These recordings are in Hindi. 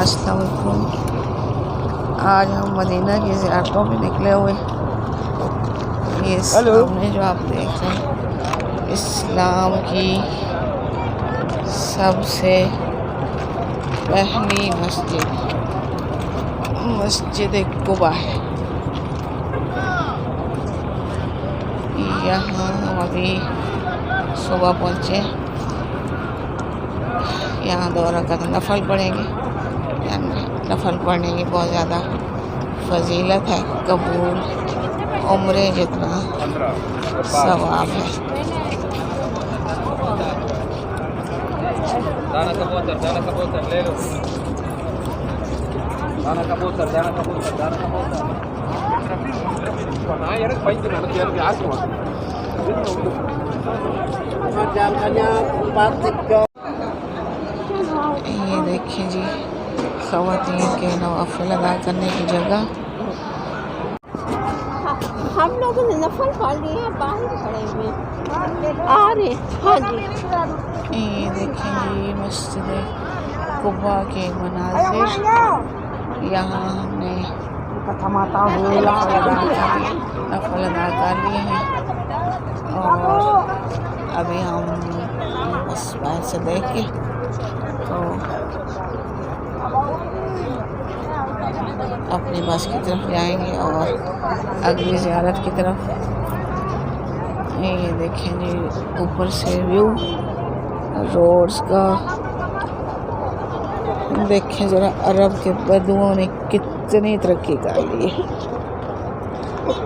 अस्सलाम वालेकुम। आज हम मदीना की ज़ियारतों पे निकले हुए। ये सामने जो आप देख रहे हैं इस्लाम की सबसे पहली मस्जिद कुबा है। यहाँ हम अभी सुबह पहुँचे। यहाँ 2 रकात नफल पढ़ेंगे। नफल पढ़ने की बहुत ज़्यादा फजीलत है, कबूल उम्रे जितना सवाब है। दाना कबूतर ले लो। दाना कबूतर ये देखिए जी, ख़वातीन के नवाफिल अदा करने की जगह। हम लोगों ने नफल पढ़ लिए हैं, बाहर खड़े हुए आ रहे। हाँ जी, ये देखिए जी, मस्जिद कुबा के मनाज़िर। यहाँ हमने नफल अदा कर लिए हैं और अभी हम बस बाहर से देख के तो अपनी बस की तरफ जाएंगे और अगली ज़ियारत की तरफ। ये देखें जी, ऊपर से व्यू रोड्स का। देखें ज़रा, अरब के बदुओं ने कितनी तरक्की कर ली है।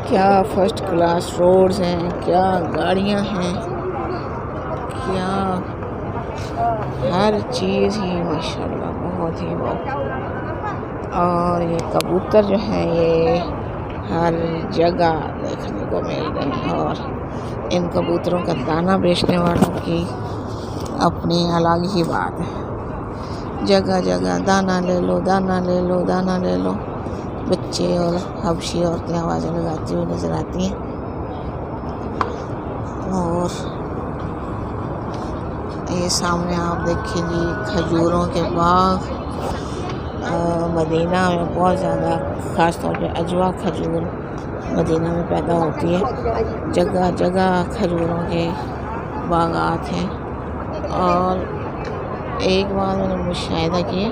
क्या फर्स्ट क्लास रोड्स हैं, क्या गाड़ियां हैं, क्या हर चीज़ ही माशाल्लाह बहुत ही बहुत। और ये कबूतर जो हैं ये हर जगह देखने को मिल रहे हैं और इन कबूतरों का दाना बेचने वालों की अपनी अलग ही बात है। जगह जगह दाना ले लो, दाना ले लो, दाना ले लो। बच्चे और हबशी औरतें आवाज़ें लगाती हुई नज़र आती हैं। और ये सामने आप देखिए जी, खजूरों के बाग। मदीना में बहुत ज़्यादा, ख़ास तौर पे अजवा खजूर मदीना में पैदा होती है। जगह जगह खजूरों के बागात हैं। और एक बार मैंने मुशाहिदा किया,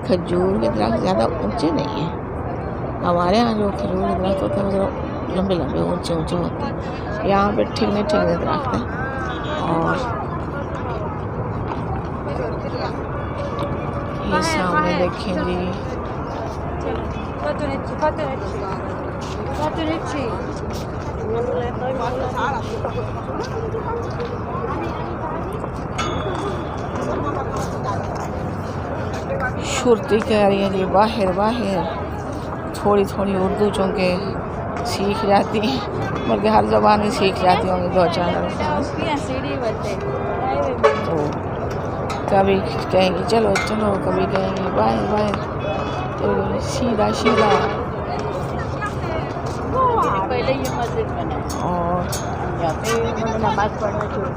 खजूर के दरख्त ज़्यादा ऊंचे नहीं हैं। हमारे यहाँ जो खजूर के दरख्त होते हैं वो लंबे लंबे ऊंचे ऊंचे होते हैं। यहाँ पे ठीकने दरख्त हैं। और ये सामने देखें जी, शुरती कह रही है जी, बाहर बाहर। थोड़ी थोड़ी उर्दू चूँकि सीख जाती है, बल्कि हर ज़बान ही सीख जाती होंगी 2-4 तो कभी कहेंगी चलो चलो, कभी कहेंगी बाहर बाहर, तो सीधा सीधा। पहले ये मस्जिद बना और नमाज पढ़ना शुरू